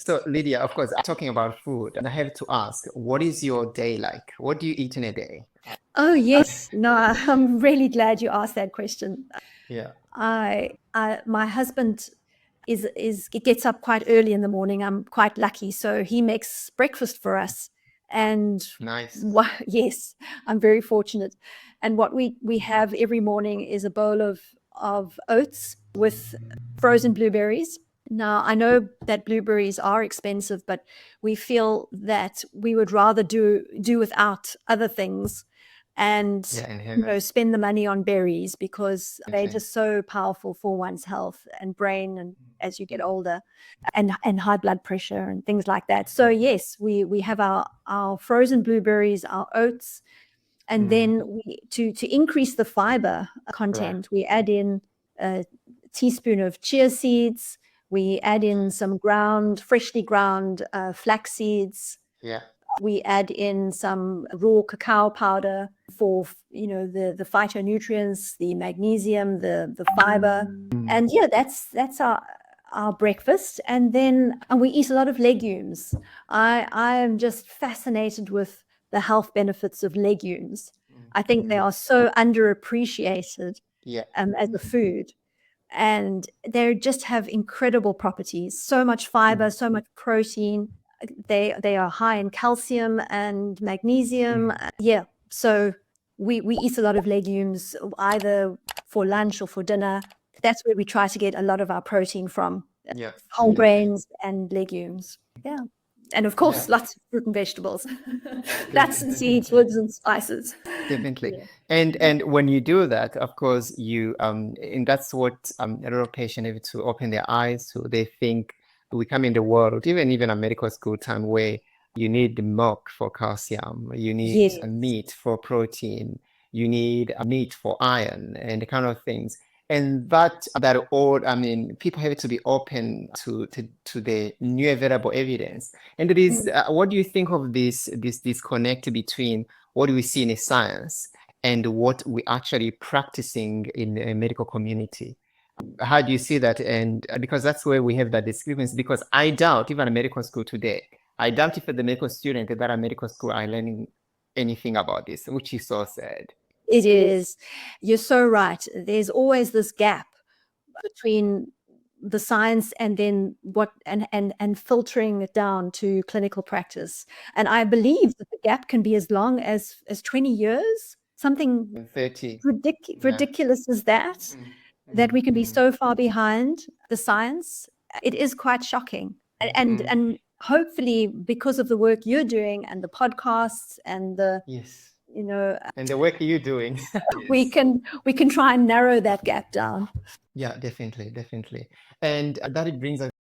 So, Lydia, of course, talking about food, and I have to ask, what is your day like? What do you eat in a day? Oh, yes. No, I'm really glad you asked that question. Yeah, My husband gets up quite early in the morning. I'm quite lucky, so he makes breakfast for us. And nice. yes, I'm very fortunate. And what we have every morning is a bowl of oats with frozen blueberries. Now, I know that blueberries are expensive, but we feel that we would rather do without other things and Yeah, and heavy. spend the money on berries because they're Definitely. just so powerful for one's health and brain and as you get older and high blood pressure and things like that. So yes, we have our frozen blueberries, our oats, and Mm, then we to increase the fiber right. content, we add in a teaspoon of chia seeds. We add in some freshly ground flax seeds. Yeah. We add in some raw cacao powder for the phytonutrients, the magnesium, the fiber, Mm, and yeah, that's our breakfast. And then we eat a lot of legumes. I am just fascinated with the health benefits of legumes. mm, I think they mm. are so underappreciated Yeah. as a food, and they just have incredible properties. So much fiber, Mm, so much protein. They are high in calcium and magnesium. mm. Yeah, so we eat a lot of legumes either for lunch or for dinner. That's where we try to get a lot of our protein from, Yeah, whole definitely. grains and legumes. Yeah, and of Yeah, course, lots of fruit and vegetables, nuts and definitely. seeds, woods and spices. Definitely. Yeah. And when you do that, of course, you and that's what a lot of patients have to open their eyes to. They think we come in the world, even a medical school time where you need milk for calcium, you need a Yes. meat for protein, you need a meat for iron and the kind of things. And that all, I mean, people have to be open to the new available evidence. And it is, Mm. what do you think of this disconnect between what we see in a science and what we actually practicing in a medical community? How do you see that? And because that's where we have that discrepancy, because I doubt even a medical school today, I doubt if the medical student that are medical school are learning anything about this, which is so sad. It is. You're so right. There's always this gap between the science and then what and filtering it down to clinical practice. And I believe that the gap can be as long as 20 years, something 30. Yeah. ridiculous as that, Mm, that mm, we can be mm, so far behind the science. It is quite shocking. mm. And hopefully because of the work you're doing and the podcasts and the Yes. you know And the work you're doing. Yes. we can try and narrow that gap down. Yeah, definitely, definitely. And that it brings us